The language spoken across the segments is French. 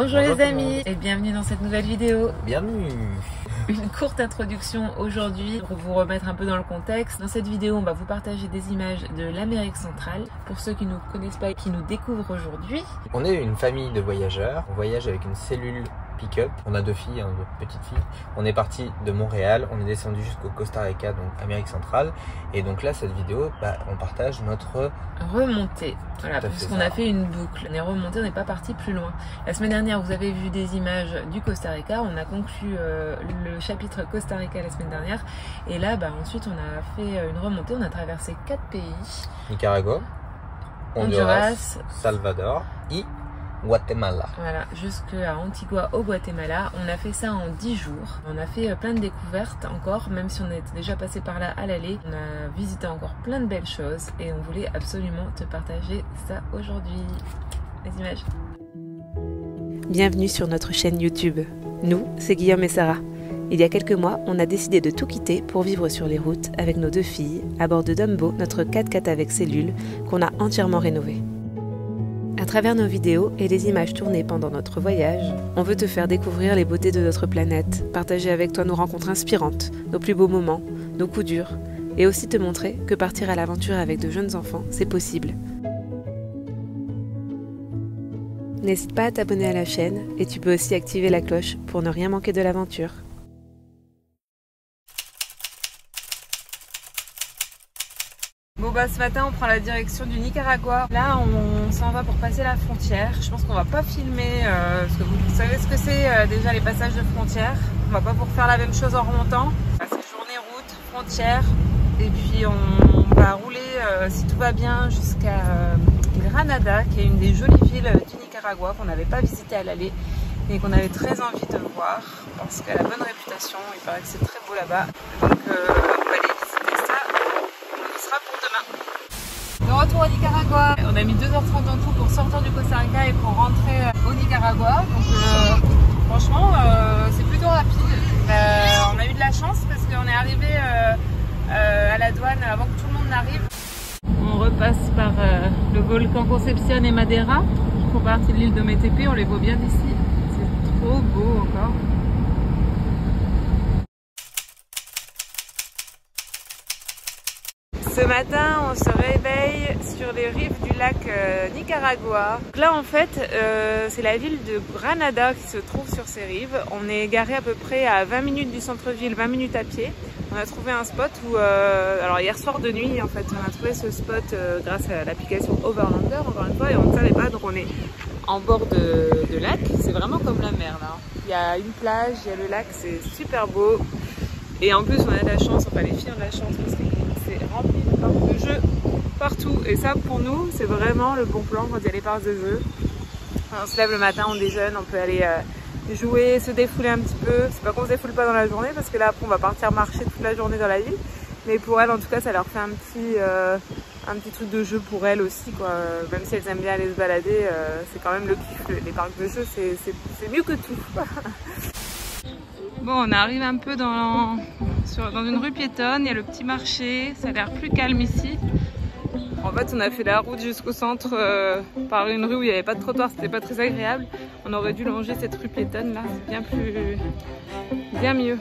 Bonjour les amis et bienvenue dans cette nouvelle vidéo. Bienvenue. Une courte introduction aujourd'hui pour vous remettre un peu dans le contexte. Dans cette vidéo, on va vous partager des images de l'Amérique centrale. Pour ceux qui ne nous connaissent pas et qui nous découvrent aujourd'hui. On est une famille de voyageurs. On voyage avec une cellule pick-up. On a deux filles, deux petites filles. On est parti de Montréal. On est descendu jusqu'au Costa Rica, donc Amérique centrale. Et donc là, cette vidéo, on partage notre remontée. Voilà, puisqu'on a fait une boucle. On est remonté, on n'est pas parti plus loin. La semaine dernière, vous avez vu des images du Costa Rica. On a conclu le chapitre Costa Rica la semaine dernière. Et là, ensuite, on a fait une remontée. On a traversé 4 pays. Nicaragua, Honduras, Salvador et Guatemala. Voilà, jusqu'à Antigua au Guatemala. On a fait ça en 10 jours. On a fait plein de découvertes encore, même si on était déjà passé par là à l'aller. On a visité encore plein de belles choses et on voulait absolument te partager ça aujourd'hui. Les images. Bienvenue sur notre chaîne YouTube. Nous, c'est Guillaume et Sarah. Il y a quelques mois, on a décidé de tout quitter pour vivre sur les routes avec nos deux filles, à bord de Dumbo, notre 4x4 avec cellule, qu'on a entièrement rénové. À travers nos vidéos et les images tournées pendant notre voyage, on veut te faire découvrir les beautés de notre planète, partager avec toi nos rencontres inspirantes, nos plus beaux moments, nos coups durs, et aussi te montrer que partir à l'aventure avec de jeunes enfants, c'est possible. N'hésite pas à t'abonner à la chaîne et tu peux aussi activer la cloche pour ne rien manquer de l'aventure. Bon ce matin on prend la direction du Nicaragua. Là on s'en va pour passer la frontière. Je pense qu'on va pas filmer parce que vous savez ce que c'est déjà les passages de frontière. On va pas pour faire la même chose en remontant. C'est journée route, frontière. Et puis on va rouler si tout va bien jusqu'à Granada, qui est une des jolies villes du Nicaragua qu'on n'avait pas visité à l'aller et qu'on avait très envie de voir parce qu'elle a bonne réputation. Il paraît que c'est très beau là-bas. Donc on va aller visiter ça. Ce sera pour demain. De retour au Nicaragua. On a mis 2h30 en tout pour sortir du Costa Rica et pour rentrer au Nicaragua. Donc franchement c'est plutôt rapide. On a eu de la chance parce qu'on est arrivé à la douane avant que tout le monde n'arrive. On repasse par le volcan Concepción et Madera qui font partie de l'île de Metepe. On les voit bien d'ici. C'est trop beau encore. Ce matin, on se réveille sur les rives du lac Nicaragua. Donc là, en fait, c'est la ville de Granada qui se trouve sur ces rives. On est garé à peu près à 20 minutes du centre-ville, 20 minutes à pied. On a trouvé un spot où, alors hier soir de nuit, en fait, on a trouvé ce spot grâce à l'application Overlander, encore une fois, et on ne savait pas, donc on est en bord de lac. C'est vraiment comme la mer, là. Il y a une plage, il y a le lac, c'est super beau. Et en plus, on a de la chance, enfin les filles ont de la chance parce que c'est rempli de parcs de jeux partout. Et ça, pour nous, c'est vraiment le bon plan quand il y a les parcs de jeux. On se lève le matin, on déjeune, on peut aller jouer, se défouler un petit peu. C'est pas qu'on se défoule pas dans la journée parce que là, après, on va partir marcher toute la journée dans la ville. Mais pour elles, en tout cas, ça leur fait un petit truc de jeu pour elles aussi, quoi. Même si elles aiment bien aller se balader, c'est quand même le kiff. Les parcs de jeux, c'est mieux que tout. Bon, on arrive un peu dans une rue piétonne, il y a le petit marché, ça a l'air plus calme ici. En fait, on a fait la route jusqu'au centre par une rue où il n'y avait pas de trottoir, c'était pas très agréable. On aurait dû longer cette rue piétonne là, c'est bien mieux.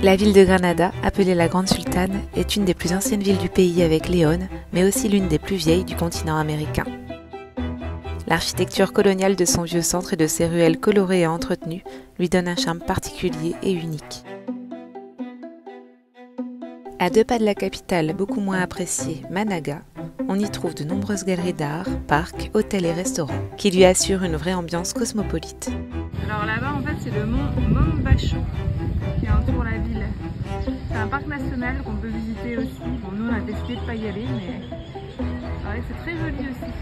La ville de Granada, appelée la Grande Sultane, est une des plus anciennes villes du pays avec Léon, mais aussi l'une des plus vieilles du continent américain. L'architecture coloniale de son vieux centre et de ses ruelles colorées et entretenues lui donne un charme particulier et unique. À 2 pas de la capitale, beaucoup moins appréciée, Managua, on y trouve de nombreuses galeries d'art, parcs, hôtels et restaurants qui lui assurent une vraie ambiance cosmopolite. Alors là-bas, en fait, c'est le mont Mombacho qui entoure la ville. C'est un parc national qu'on peut visiter aussi. Bon, nous, on a décidé de ne pas y aller, mais c'est très joli aussi.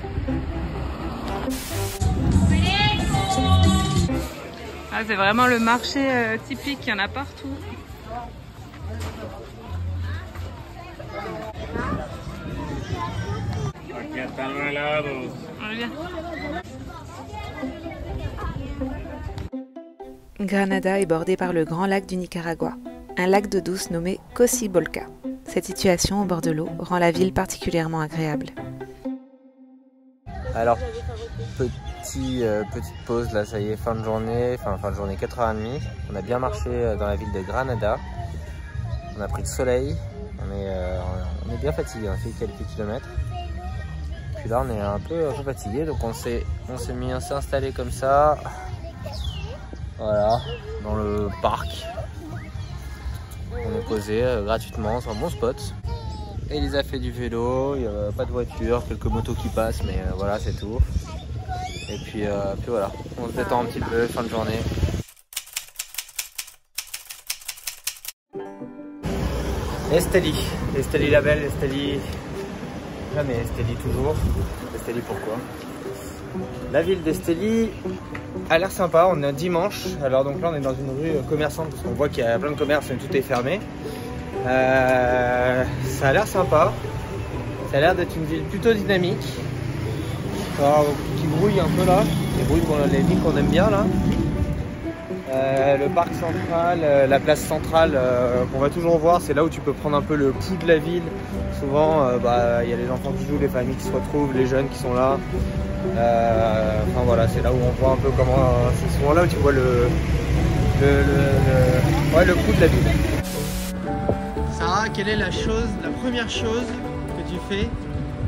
Ah, c'est vraiment le marché typique, il y en a partout. Granada est bordée par le grand lac du Nicaragua, un lac d'eau douce nommé Cocibolca. Cette situation au bord de l'eau rend la ville particulièrement agréable. Alors, petite pause là, ça y est, fin de journée 4h30. On a bien marché dans la ville de Granada. On a pris le soleil. On est bien fatigué, on a fait quelques kilomètres. Puis là, on est un peu fatigué, donc on s'est installé comme ça. Voilà, dans le parc. On est posé gratuitement, c'est un bon spot. Elisa fait du vélo, il n'y a pas de voiture, quelques motos qui passent, mais voilà, c'est tout. Et puis voilà, on se détend un petit peu, fin de journée. Esteli la belle, Esteli jamais, Esteli toujours. Esteli pourquoi? La ville d'Esteli a l'air sympa, on est dimanche, alors donc là on est dans une rue commerçante parce qu'on voit qu'il y a plein de commerces et tout est fermé. Ça a l'air sympa, ça a l'air d'être une ville plutôt dynamique. Alors, qui brouille un peu là, les villes qu'on aime bien là. Le parc central, la place centrale qu'on va toujours voir, c'est là où tu peux prendre un peu le pouls de la ville. Souvent, y a les enfants qui jouent, les familles qui se retrouvent, les jeunes qui sont là. Enfin voilà, c'est là où on voit un peu comment. C'est souvent là où tu vois le pouls de la ville. Sarah, quelle est la première chose que tu fais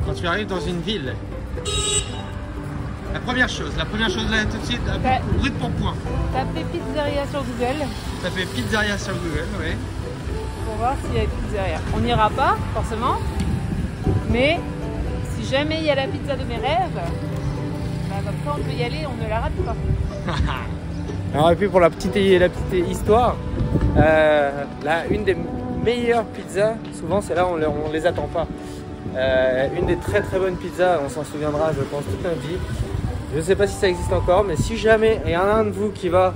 quand tu arrives dans une ville? La première chose là tout de suite, brut pour point. Tapez pizzeria sur Google. Tapez pizzeria sur Google, oui. Pour voir s'il y a une pizzeria. On n'ira pas, forcément. Mais si jamais il y a la pizza de mes rêves, comme ça on peut y aller, on ne la rate pas. Alors et puis pour la petite histoire, une des meilleures pizzas, souvent c'est là où on les attend pas. Une des très bonnes pizzas, on s'en souviendra je pense toute notre vie. Je ne sais pas si ça existe encore, mais si jamais il y en a un de vous qui va,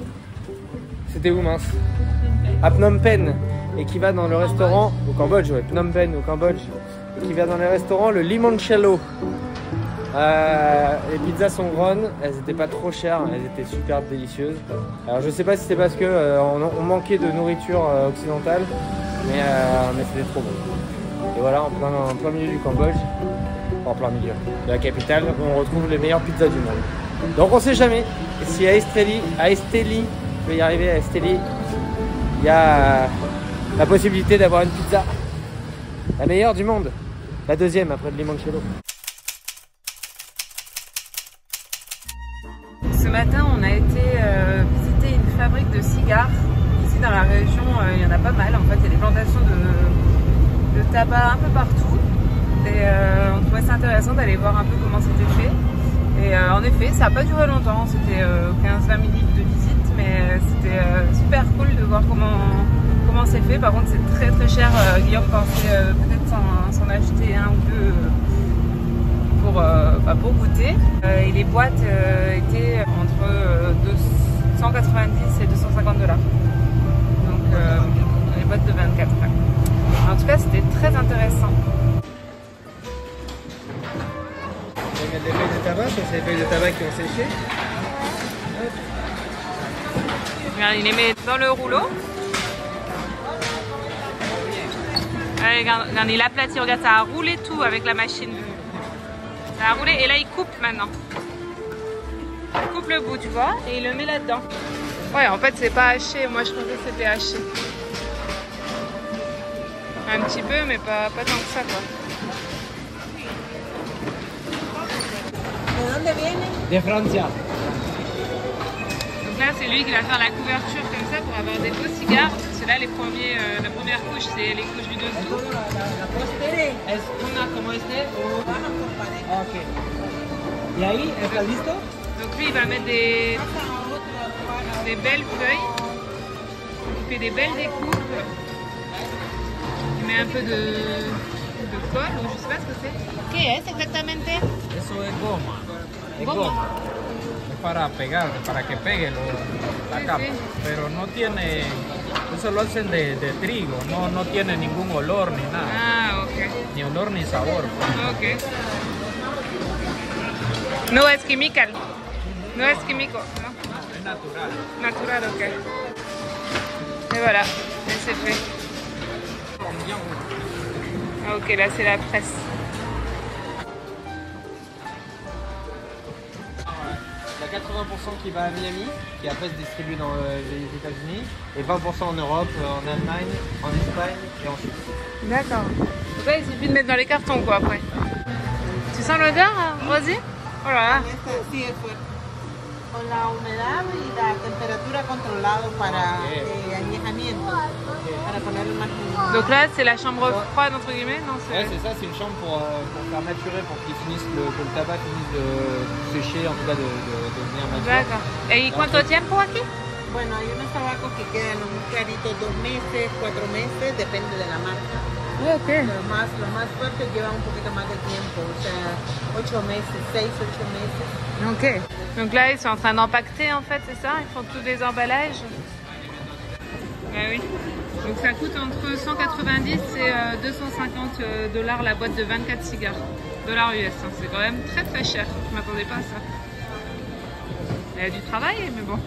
c'était où mince, à Phnom Penh, et qui va dans le restaurant, au Cambodge, ouais, Phnom Penh au Cambodge, et qui va dans les restaurants, le limoncello. Les pizzas sont gronnes, elles n'étaient pas trop chères, elles étaient super délicieuses. Alors je sais pas si c'est parce que on manquait de nourriture occidentale, mais c'était trop bon. Et voilà, en plein milieu du Cambodge, en plein milieu de la capitale, on retrouve les meilleures pizzas du monde. Donc on sait jamais si à Esteli, je vais y arriver à Esteli, il y a la possibilité d'avoir une pizza, la meilleure du monde, la deuxième après le limoncello. Ce matin, on a été visiter une fabrique de cigares. Ici dans la région, il y en a pas mal. En fait, il y a des plantations de tabac un peu partout. Et on trouvait ça intéressant d'aller voir un peu comment c'était fait. Et en effet, ça n'a pas duré longtemps. C'était 15-20 minutes de visite, mais c'était super cool de voir comment c'est fait. Par contre, c'est très cher. Guillaume pensait peut-être s'en acheter un ou deux pour goûter. Et les boîtes étaient entre 290 et 250 $. Donc les boîtes de 24 heures. En tout cas, c'était très intéressant. On va mettre des feuilles de tabac, c'est les feuilles de tabac qui ont séché. Regarde, il les met dans le rouleau. Allez, regarde, il aplatit, regarde, ça a roulé tout avec la machine. Ça a roulé et là il coupe maintenant. Il coupe le bout, tu vois, et il le met là-dedans. Ouais, en fait c'est pas haché, moi je pensais que c'était haché. Un petit peu, mais pas tant que ça quoi. De Francia. Donc là c'est lui qui va faire la couverture comme ça pour avoir des beaux cigares. Parce que là la première couche c'est les couches du dessous. ¿Es una como este? Ok. ¿Y ahí está listo? Donc lui il va mettre des belles feuilles. Il fait des belles découpes. Il met un peu de colle ou je sais pas ce que c'est. ¿Qué es exactamente? Eso es goma. Es goma. Es para pegar, para que pegue la capa. Sí. Pero no tiene, eso lo hacen de trigo, no tiene ningún olor ni nada. Ah, ok. Ni olor ni sabor. Ok. No es químical. No es químico, ¿no? Es natural. Natural, ok. Et voilà, et c'est fait. Ok, là c'est la presse. T'as 80% qui va à Miami, qui après se distribue dans les États-Unis, et 20% en Europe, en Allemagne, en Espagne et en Suisse. D'accord. Donc là, il suffit de mettre dans les cartons quoi après. Tu sens l'odeur, Rosie? Oh là là. Sí, es fuerte. Con la humedad y la temperatura controlado para añejamiento, para ponerle más. Donc là, c'est la chambre froide entre guillemets, non? Ouais, c'est ça, c'est une chambre pour faire maturer, pour qu'il finisse que le tabac finisse de sécher, en tout cas de devenir mature. D'accord. ¿Y cuánto tiempo aquí? Bueno, hay unos tabacos que quedan un clarito 2 meses, 4 meses, depende de la marca. Ok. Los más fuertes llevan un poquito más de tiempo, o sea, 8 meses, 6, 8 meses. Ok. Donc là, ils sont en train d'empacter en fait, c'est ça? Ils font tous les emballages? Ouais, oui. Donc ça coûte entre 190 et 250 $ la boîte de 24 cigares. Dollars US, hein. C'est quand même très très cher. Je m'attendais pas à ça. Il y a du travail, mais bon.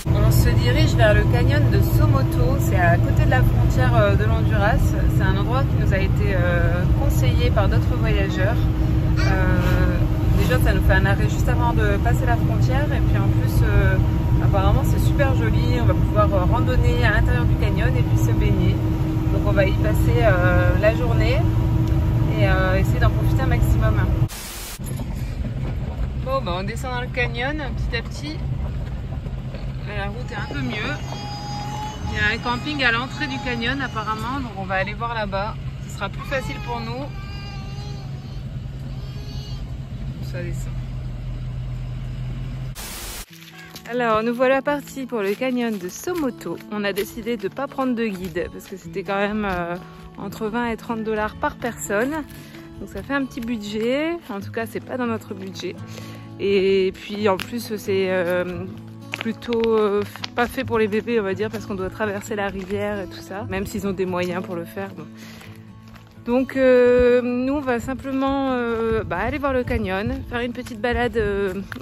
On se dirige vers le canyon de Somoto, c'est à côté de la frontière de l'Honduras. C'est un endroit qui nous a été conseillé par d'autres voyageurs. Déjà ça nous fait un arrêt juste avant de passer la frontière et puis en plus apparemment c'est super joli, on va pouvoir randonner à l'intérieur du canyon et puis se baigner. Donc on va y passer la journée et essayer d'en profiter un maximum. Bon bah on descend dans le canyon petit à petit. La route est un peu mieux. Il y a un camping à l'entrée du canyon apparemment, donc on va aller voir là-bas. Ce sera plus facile pour nous. Ça descend. Alors nous voilà partis pour le canyon de Somoto. On a décidé de ne pas prendre de guide parce que c'était quand même entre 20 et 30 $ par personne. Donc ça fait un petit budget. En tout cas c'est pas dans notre budget. Et puis en plus c'est plutôt pas fait pour les bébés on va dire parce qu'on doit traverser la rivière et tout ça. Même s'ils ont des moyens pour le faire. Bon. Donc nous on va simplement aller voir le canyon, faire une petite balade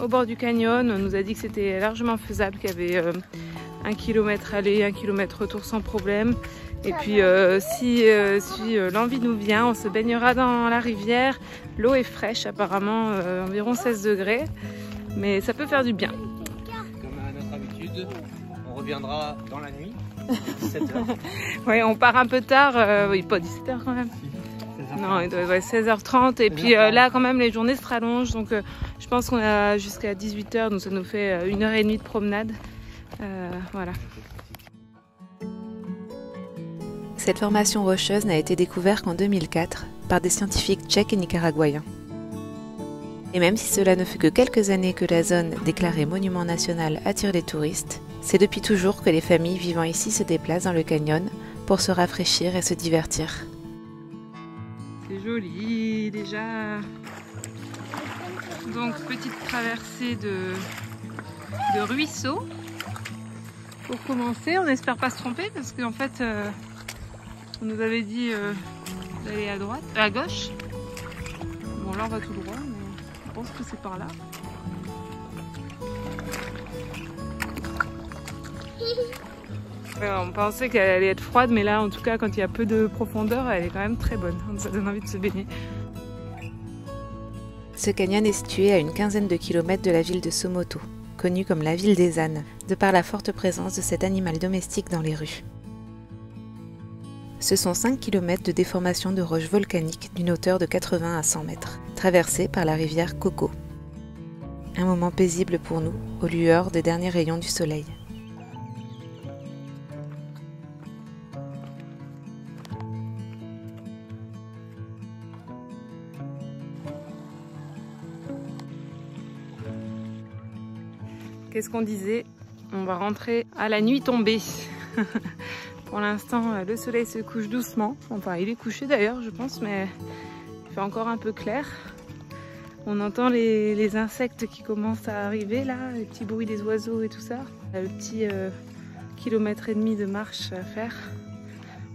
au bord du canyon. On nous a dit que c'était largement faisable, qu'il y avait 1 km aller, 1 km retour sans problème. Et puis si l'envie nous vient, on se baignera dans la rivière. L'eau est fraîche apparemment, environ 16 degrés, mais ça peut faire du bien. Comme à notre habitude, on reviendra dans la nuit, 17h. Ouais, on part un peu tard, oui pas 17h quand même. Non, il doit être 16h30 et puis là quand même les journées se rallongent donc je pense qu'on a jusqu'à 18h donc ça nous fait 1h30 de promenade. Voilà. Cette formation rocheuse n'a été découverte qu'en 2004 par des scientifiques tchèques et nicaraguayens. Et même si cela ne fait que quelques années que la zone déclarée monument national attire les touristes, c'est depuis toujours que les familles vivant ici se déplacent dans le canyon pour se rafraîchir et se divertir. C'est joli déjà. Donc petite traversée de ruisseau. Pour commencer, on espère pas se tromper parce qu'en fait on nous avait dit d'aller à droite, à gauche. Bon là on va tout droit, mais je pense que c'est par là. On pensait qu'elle allait être froide, mais là en tout cas quand il y a peu de profondeur, elle est quand même très bonne. Ça donne envie de se baigner. Ce canyon est situé à une quinzaine de kilomètres de la ville de Somoto, connue comme la ville des ânes, de par la forte présence de cet animal domestique dans les rues. Ce sont 5 km de déformation de roches volcaniques d'une hauteur de 80 à 100 mètres, traversée par la rivière Coco. Un moment paisible pour nous, aux lueurs des derniers rayons du soleil. Qu'est-ce qu'on disait? On va rentrer à la nuit tombée. Pour l'instant, le soleil se couche doucement. Enfin, il est couché d'ailleurs, je pense, mais il fait encore un peu clair. On entend les insectes qui commencent à arriver là, les petits bruits des oiseaux et tout ça. Le petit kilomètre et demi de marche à faire.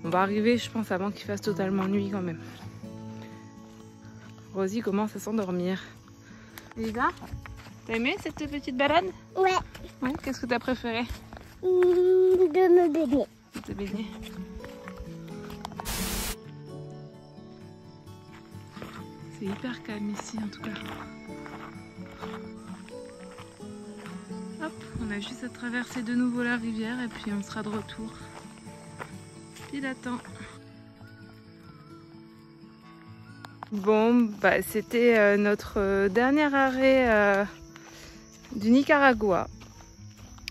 On va arriver, je pense, avant qu'il fasse totalement nuit quand même. Rosie commence à s'endormir. Lisa, t'as aimé cette petite balade? Ouais. Ouais. Qu'est-ce que t'as préféré? De me baigner. De te baigner. C'est hyper calme ici en tout cas. a juste à traverser de nouveau la rivière et puis on sera de retour. Il attend. Bon, bah, c'était notre dernier arrêt du Nicaragua.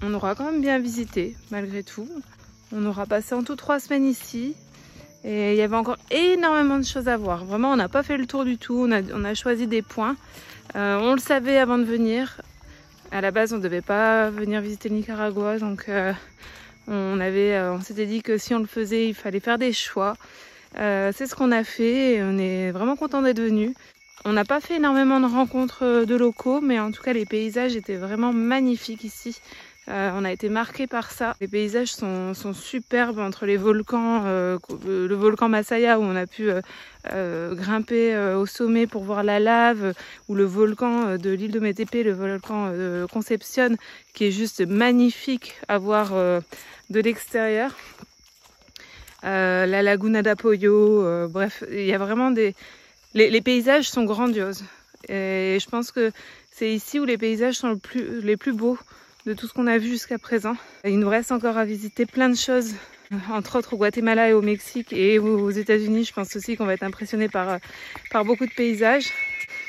On aura quand même bien visité malgré tout. On aura passé en tout 3 semaines ici. Et il y avait encore énormément de choses à voir. Vraiment, on n'a pas fait le tour du tout. On a choisi des points. On le savait avant de venir. À la base, on ne devait pas venir visiter le Nicaragua. Donc, on s'était dit que si on le faisait, il fallait faire des choix. C'est ce qu'on a fait. Et on est vraiment content d'être venus. On n'a pas fait énormément de rencontres de locaux. Mais en tout cas, les paysages étaient vraiment magnifiques ici. On a été marqué par ça. Les paysages sont superbes entre les volcans, le volcan Masaya où on a pu grimper au sommet pour voir la lave, ou le volcan de l'île de Metepe, le volcan Concepción, qui est juste magnifique à voir de l'extérieur. La Laguna d'Apoyo, bref, il y a vraiment les paysages sont grandioses. Et je pense que c'est ici où les paysages sont les plus beaux de tout ce qu'on a vu jusqu'à présent. Il nous reste encore à visiter plein de choses, entre autres au Guatemala et au Mexique et aux États-Unis. Je pense aussi qu'on va être impressionné par beaucoup de paysages.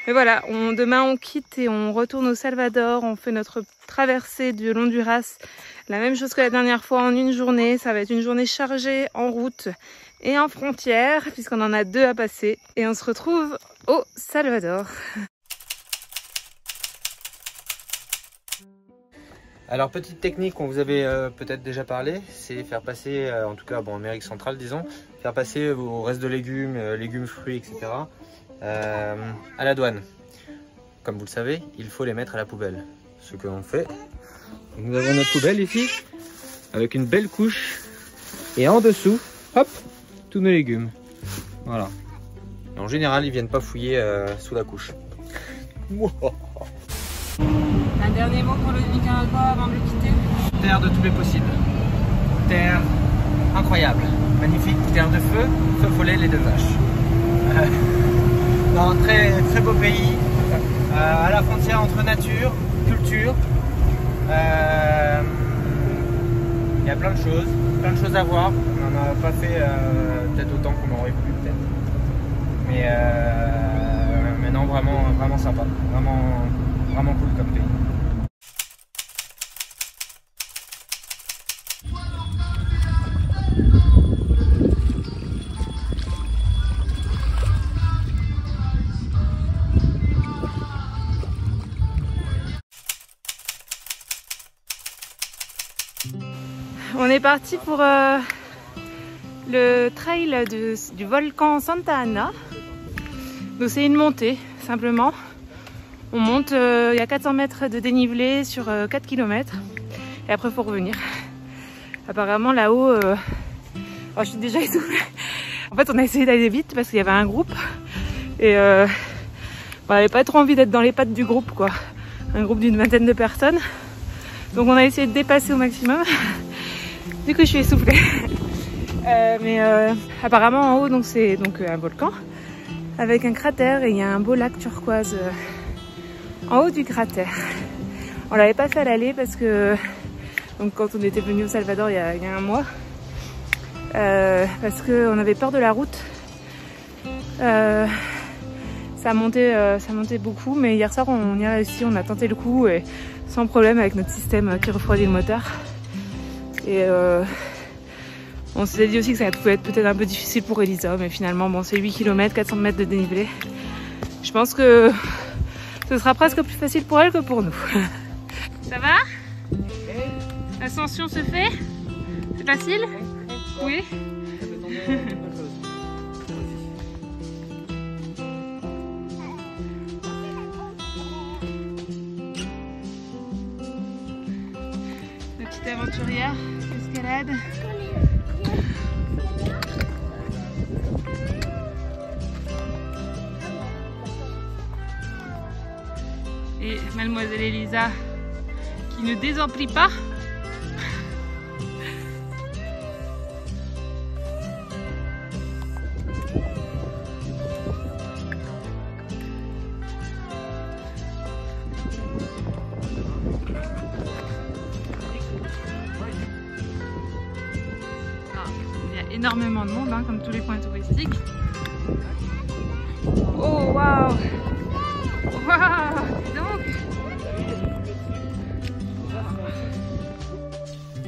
Mais voilà, demain on quitte et on retourne au Salvador. On fait notre traversée de l'Honduras. La même chose que la dernière fois en une journée. Ça va être une journée chargée en route et en frontière, puisqu'on en a 2 à passer. Et on se retrouve au Salvador. Alors petite technique qu'on vous avait peut-être déjà parlé, c'est faire passer, en tout cas bon, en Amérique centrale disons, faire passer vos restes de légumes, fruits, etc. À la douane. Comme vous le savez, il faut les mettre à la poubelle. Ce que l'on fait. Donc, nous avons notre poubelle ici, avec une belle couche, et en dessous, hop, tous nos légumes. Voilà. Et en général, ils viennent pas fouiller sous la couche. Un dernier mot pour le Nicaragua avant de le quitter? Terre de tous les possibles. Terre incroyable, magnifique, terre de feu, feu follet, les 2 vaches. Non, très, très beau pays, à la frontière entre nature, culture. Il y a plein de choses à voir. On n'en a pas fait peut-être autant qu'on aurait voulu peut-être. Mais non, vraiment sympa, vraiment cool comme pays. On est parti pour le trail du volcan Santa Ana. Donc c'est une montée simplement. On monte, il y a 400 mètres de dénivelé sur 4 km. Et après il faut revenir. Apparemment là-haut, je suis déjà essoufflée. En fait on a essayé d'aller vite parce qu'il y avait un groupe. Et on n'avait pas trop envie d'être dans les pattes du groupe quoi. Un groupe d'une 20aine de personnes. Donc on a essayé de dépasser au maximum. Du coup je suis essoufflée. Mais apparemment en haut donc c'est un volcan avec un cratère et il y a un beau lac turquoise en haut du cratère. On l'avait pas fait à l'aller parce que donc quand on était venu au Salvador il y a un mois, parce qu'on avait peur de la route. Ça montait beaucoup, mais hier soir on y a réussi, on a tenté le coup et sans problème avec notre système qui refroidit le moteur. Et on s'est dit aussi que ça pouvait être peut-être un peu difficile pour Elisa, mais finalement bon, c'est 8 km, 400 mètres de dénivelé. Je pense que ce sera presque plus facile pour elle que pour nous. Ça va? L'ascension se fait? C'est facile? Oui. La petite aventurière, escalade. Et mademoiselle Elisa qui ne désemplit pas. énormément de monde, hein, comme tous les coins touristiques. Oh waouh! Waouh! Dis donc!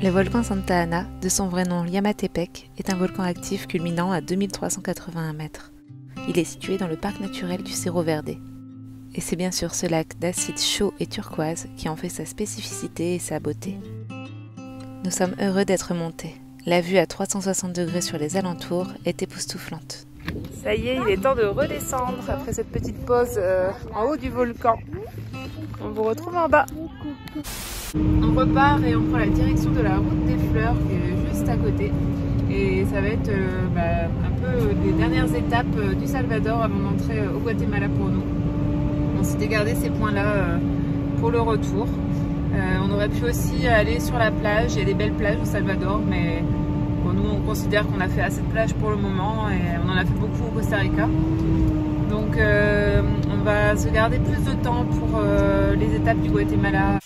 Le volcan Santa Ana, de son vrai nom Yamatepec, est un volcan actif culminant à 2381 mètres. Il est situé dans le parc naturel du Cerro Verde. Et c'est bien sûr ce lac d'acide chaud et turquoise qui en fait sa spécificité et sa beauté. Nous sommes heureux d'être montés. La vue à 360 degrés sur les alentours est époustouflante. Ça y est, il est temps de redescendre après cette petite pause en haut du volcan. On vous retrouve en bas. On repart et on prend la direction de la route des fleurs qui est juste à côté. Et ça va être un peu les dernières étapes du Salvador avant d'entrer au Guatemala pour nous. On s'était gardé ces points-là pour le retour. On aurait pu aussi aller sur la plage, il y a des belles plages au Salvador, mais bon, nous on considère qu'on a fait assez de plages pour le moment et on en a fait beaucoup au Costa Rica. Donc on va se garder plus de temps pour les étapes du Guatemala.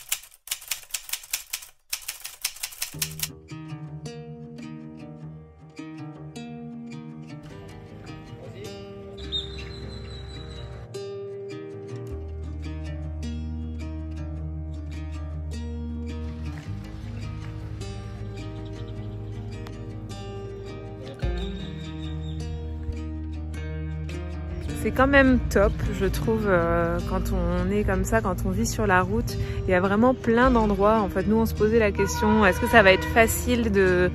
C'est quand même top, je trouve, quand on est comme ça, quand on vit sur la route. Il y a vraiment plein d'endroits. En fait, nous, on se posait la question, est-ce que ça va être facile de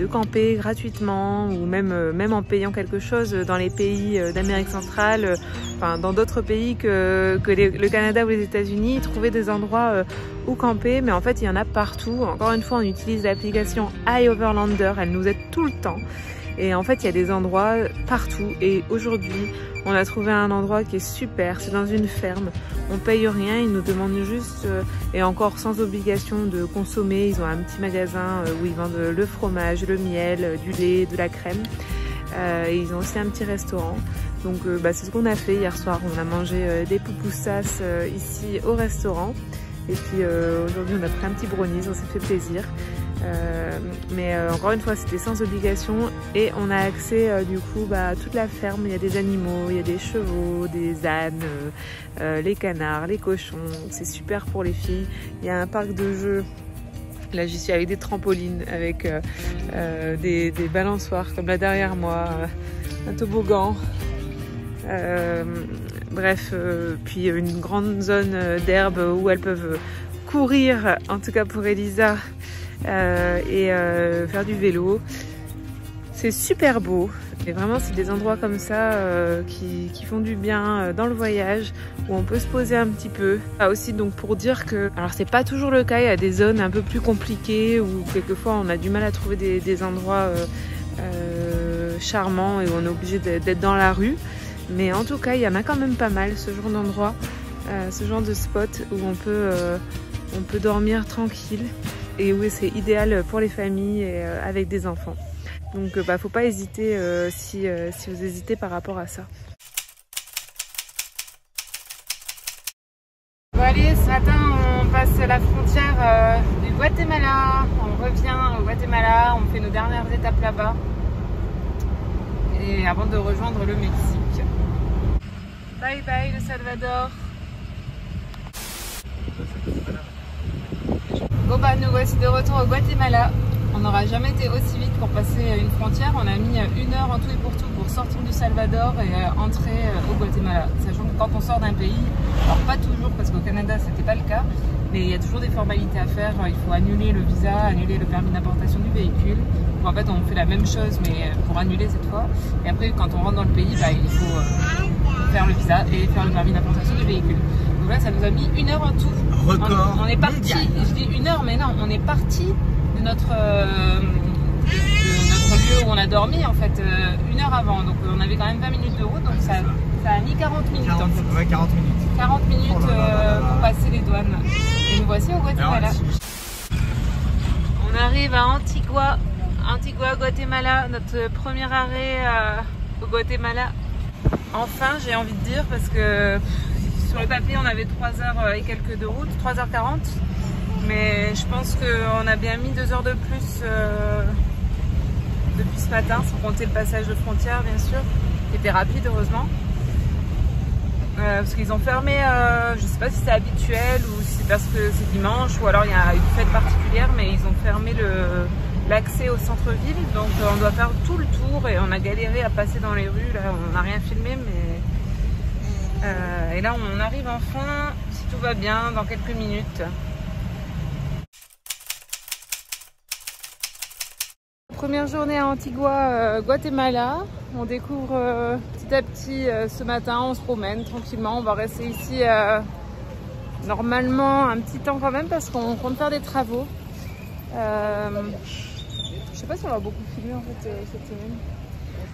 camper gratuitement ou même en payant quelque chose dans les pays d'Amérique centrale, enfin dans d'autres pays que le Canada ou les États-Unis, trouver des endroits où camper. Mais en fait, il y en a partout. Encore une fois, on utilise l'application iOverlander, elle nous aide tout le temps. Et en fait, il y a des endroits partout. Et aujourd'hui, on a trouvé un endroit qui est super. C'est dans une ferme. On paye rien. Ils nous demandent juste, et encore sans obligation de consommer. Ils ont un petit magasin où ils vendent le fromage, le miel, du lait, de la crème. Et ils ont aussi un petit restaurant. Donc c'est ce qu'on a fait hier soir. On a mangé des pupusas ici au restaurant. Et puis aujourd'hui, on a pris un petit brownies. On s'est fait plaisir. Mais encore une fois, c'était sans obligation et on a accès du coup à toute la ferme. Il y a des animaux, il y a des chevaux, des ânes, les canards, les cochons. C'est super pour les filles. Il y a un parc de jeux. Là, j'y suis avec des trampolines, avec des balançoires comme là derrière moi, un toboggan. Bref, puis une grande zone d'herbe où elles peuvent courir, en tout cas pour Elisa. Et faire du vélo. C'est super beau et vraiment c'est des endroits comme ça qui font du bien dans le voyage, où on peut se poser un petit peu. Aussi donc pour dire que, alors c'est pas toujours le cas, il y a des zones un peu plus compliquées où quelquefois on a du mal à trouver des endroits charmants et où on est obligé d'être dans la rue, mais en tout cas il y en a quand même pas mal, ce genre d'endroit, ce genre de spot où on peut dormir tranquille. Et oui, c'est idéal pour les familles et avec des enfants. Donc faut pas hésiter si vous hésitez par rapport à ça. Bon allez, ce matin on passe la frontière du Guatemala. On revient au Guatemala, on fait nos dernières étapes là-bas. Et avant de rejoindre le Mexique. Bye bye le Salvador. Bon nous voici de retour au Guatemala. On n'aura jamais été aussi vite pour passer une frontière. On a mis 1 heure en tout et pour tout pour sortir du Salvador et entrer au Guatemala. Sachant que quand on sort d'un pays, alors pas toujours parce qu'au Canada c'était pas le cas, mais il y a toujours des formalités à faire. Il faut annuler le visa, annuler le permis d'importation du véhicule. En fait on fait la même chose mais pour annuler cette fois. Et après quand on rentre dans le pays, il faut faire le visa et faire le permis d'importation du véhicule. Donc là ça nous a mis 1 heure en tout. On est parti, je dis 1 heure mais non, on est parti de notre lieu où on a dormi en fait 1 heure avant. Donc on avait quand même 20 minutes de route, donc ça a mis 40 minutes en fait. Ouais, 40 minutes. 40 minutes pour passer les douanes. Et nous voici au Guatemala. On arrive à Antigua, Guatemala, notre premier arrêt au Guatemala. Enfin j'ai envie de dire parce que sur le papier on avait 3 heures et quelques de route, 3h40. Mais je pense qu'on a bien mis 2 heures de plus. depuis ce matin, sans compter le passage de frontière bien sûr, qui était rapide heureusement. Parce qu'ils ont fermé, je sais pas si c'est habituel ou si c'est parce que c'est dimanche ou alors il y a une fête particulière, mais ils ont fermé l'accès au centre-ville, donc on doit faire tout le tour et on a galéré à passer dans les rues, là on n'a rien filmé, mais et là on arrive enfin, si tout va bien, dans quelques minutes. Première journée à Antigua, Guatemala. On découvre petit à petit ce matin, on se promène tranquillement. On va rester ici normalement un petit temps quand même parce qu'on compte faire des travaux. Je sais pas si on va beaucoup filmer en fait cette semaine.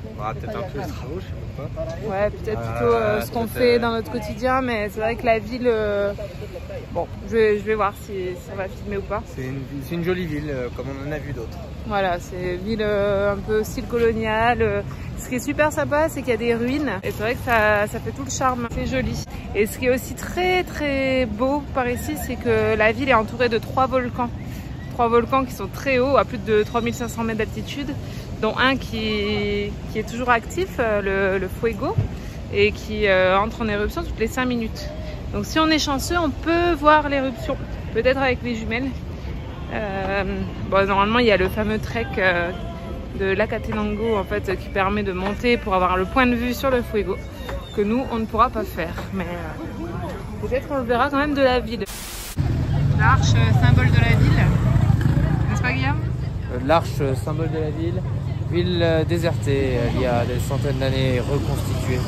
Peut-être un peu les travaux, je sais pas. Ouais, peut-être plutôt ce qu'on fait dans notre quotidien, mais c'est vrai que la ville, bon, je vais voir si ça va filmer ou pas. C'est une jolie ville, comme on en a vu d'autres. Voilà, c'est une ville un peu style colonial. Ce qui est super sympa, c'est qu'il y a des ruines, et c'est vrai que ça fait tout le charme, c'est joli. Et ce qui est aussi très très beau par ici, c'est que la ville est entourée de 3 volcans. 3 volcans qui sont très hauts, à plus de 3500 mètres d'altitude, dont un qui est toujours actif, le Fuego, et qui entre en éruption toutes les 5 minutes. Donc si on est chanceux, on peut voir l'éruption, peut-être avec les jumelles. Bon, normalement, il y a le fameux trek de l'Acatenango en fait, qui permet de monter pour avoir le point de vue sur le Fuego, que nous, on ne pourra pas faire. Mais peut-être on le verra quand même de la ville. L'arche, symbole de la ville. N'est-ce pas, Guillaume? L'arche, symbole de la ville désertée il y a des centaines d'années, reconstituée.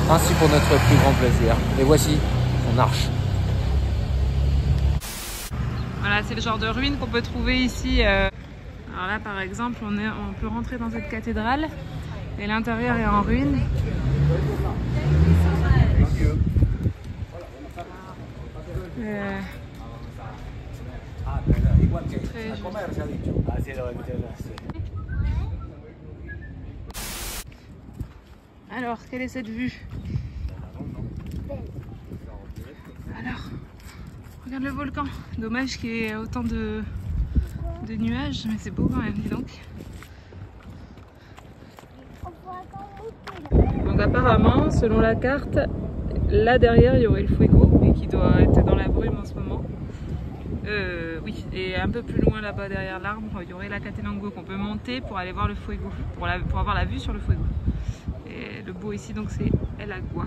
Ainsi pour notre plus grand plaisir. Et voici son arche. Voilà, c'est le genre de ruines qu'on peut trouver ici. Alors là, par exemple, on peut rentrer dans cette cathédrale et l'intérieur est en ruine. Alors, quelle est cette vue? Alors, regarde le volcan. Dommage qu'il y ait autant de nuages, mais c'est beau quand même, dis donc. Donc apparemment, selon la carte, là derrière il y aurait le Fuego, et qui doit être dans la brume en ce moment. Oui, et un peu plus loin là-bas derrière l'arbre, il y aurait l'Acatenango qu'on peut monter pour aller voir le Fuego, pour avoir la vue sur le Fuego. Et le beau ici donc c'est El Agua.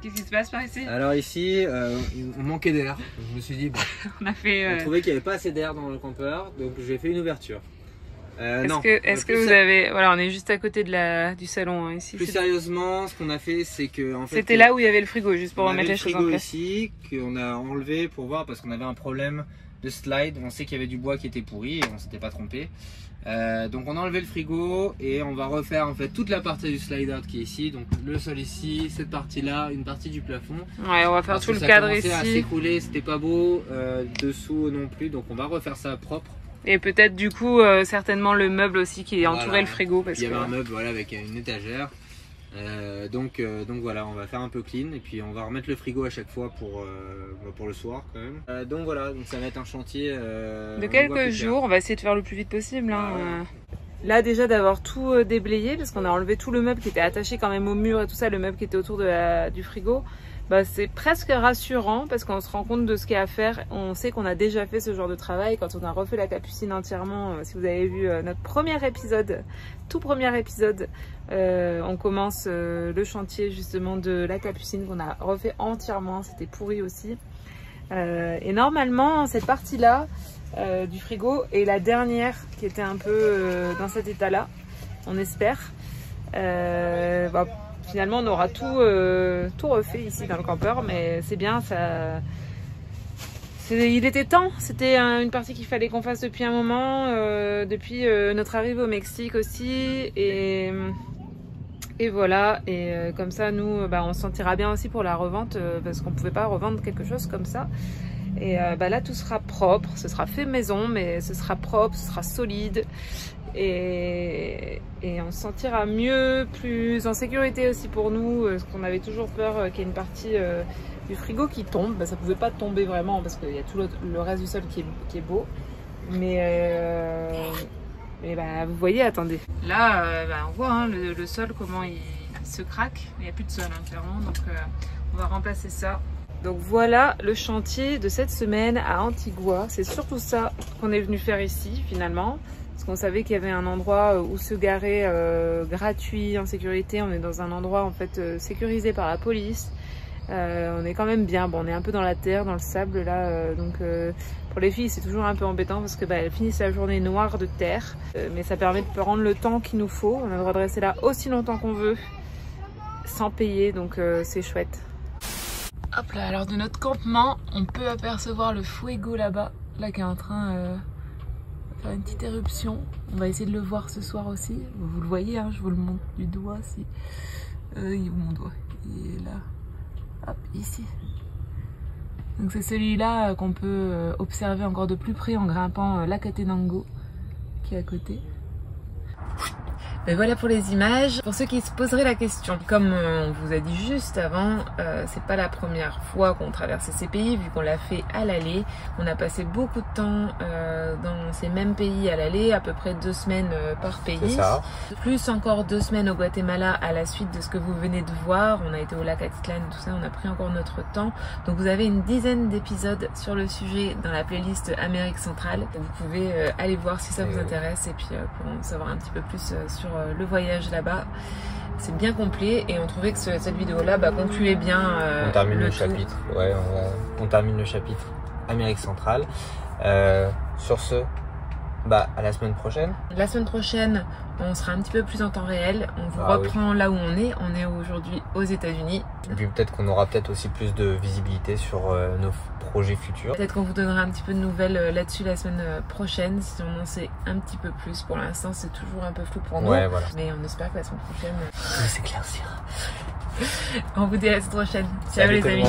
Qu'est-ce qui se passe par ici? Alors ici, on manquait d'air. Je me suis dit, bon, on trouvait qu'il n'y avait pas assez d'air dans le campeur, donc j'ai fait une ouverture. Est-ce que vous avez... Voilà, on est juste à côté du salon hein, ici. Plus sérieusement, ce qu'on a fait, c'est que... En fait, c'était là où il y avait le frigo, juste pour remettre les choses en place. On avait le frigo ici, qu'on a enlevé pour voir, parce qu'on avait un problème de slide. On sait qu'il y avait du bois qui était pourri, et on s'était pas trompé. Donc on a enlevé le frigo, et on va refaire en fait toute la partie du slide out qui est ici. Donc le sol ici, cette partie là, une partie du plafond. Ouais, on va faire tout le cadre ici. Ça a s'écrouler, c'était pas beau, dessous non plus, donc on va refaire ça propre. Et peut-être du coup certainement le meuble aussi qui entourait le frigo. Parce il y avait un meuble voilà, avec une étagère. Donc voilà, on va faire un peu clean et puis on va remettre le frigo à chaque fois pour le soir quand même. Donc voilà, donc ça va être un chantier de quelques jours. On va essayer de faire le plus vite possible. Hein. Là déjà d'avoir tout déblayé parce qu'on a enlevé tout le meuble qui était attaché quand même au mur et tout ça, le meuble qui était autour du frigo. Bah, c'est presque rassurant parce qu'on se rend compte de ce qu'il y a à faire. On sait qu'on a déjà fait ce genre de travail quand on a refait la Capucine entièrement. Si vous avez vu notre premier épisode, tout premier épisode, on commence le chantier justement de la Capucine qu'on a refait entièrement. C'était pourri aussi. Et normalement, cette partie-là du frigo est la dernière qui était un peu dans cet état-là. On espère. Bah, finalement, on aura tout refait ici dans le campeur, mais c'est bien, il était temps. C'était une partie qu'il fallait qu'on fasse depuis un moment, depuis notre arrivée au Mexique aussi, et voilà. Et comme ça, nous, bah, on se sentira bien aussi pour la revente, parce qu'on ne pouvait pas revendre quelque chose comme ça. Et bah, là, tout sera propre, ce sera fait maison, mais ce sera propre, ce sera solide. et on se sentira mieux, plus en sécurité aussi pour nous, parce qu'on avait toujours peur qu'il y ait une partie du frigo qui tombe. Bah, ça pouvait pas tomber vraiment parce qu'il y a tout le reste du sol qui est beau, mais bah, vous voyez, attendez, là bah, on voit hein, le sol comment il se craque, il n'y a plus de sol hein, clairement, donc on va remplacer ça. Donc voilà le chantier de cette semaine à Antigua. C'est surtout ça qu'on est venu faire ici finalement, parce qu'on savait qu'il y avait un endroit où se garer gratuit, en sécurité. On est dans un endroit en fait sécurisé par la police. On est quand même bien, bon on est un peu dans la terre, dans le sable là, donc pour les filles c'est toujours un peu embêtant parce que bah, elles finissent la journée noire de terre, mais ça permet de prendre le temps qu'il nous faut. On a le droit de rester là aussi longtemps qu'on veut sans payer, donc c'est chouette. Hop là, alors de notre campement, on peut apercevoir le fuego là-bas, là qui est en train de faire une petite éruption. On va essayer de le voir ce soir aussi. Vous le voyez, hein, je vous le montre du doigt si. Il est où mon doigt? Il est là. Hop, ici. Donc c'est celui-là qu'on peut observer encore de plus près en grimpant l'Acatenango qui est à côté. Et voilà pour les images. Pour ceux qui se poseraient la question, comme on vous a dit juste avant, c'est pas la première fois qu'on traverse ces pays vu qu'on l'a fait à l'aller. On a passé beaucoup de temps dans ces mêmes pays à l'aller, à peu près 2 semaines par pays. C'est ça. Plus encore 2 semaines au Guatemala à la suite de ce que vous venez de voir. On a été au lac Atitlán, tout ça, on a pris encore notre temps. Donc vous avez une dizaine d'épisodes sur le sujet dans la playlist Amérique centrale. Vous pouvez aller voir si ça vous intéresse et puis pour en savoir un petit peu plus sur le voyage là-bas. C'est bien complet et on trouvait que cette vidéo-là concluait bien on termine le chapitre. Ouais, on termine le chapitre Amérique centrale. Sur ce, à la semaine prochaine. La semaine prochaine, on sera un petit peu plus en temps réel. On vous reprend là où on est. On est aujourd'hui aux États-Unis. Et puis peut-être qu'on aura aussi plus de visibilité sur nos projets futurs. Peut-être qu'on vous donnera un petit peu de nouvelles là-dessus la semaine prochaine, si on en sait un petit peu plus. Pour l'instant, c'est toujours un peu flou pour nous. Ouais, voilà. Mais on espère que la semaine prochaine, ça va s'éclaircira. On vous dit à la semaine prochaine. Ciao les amis.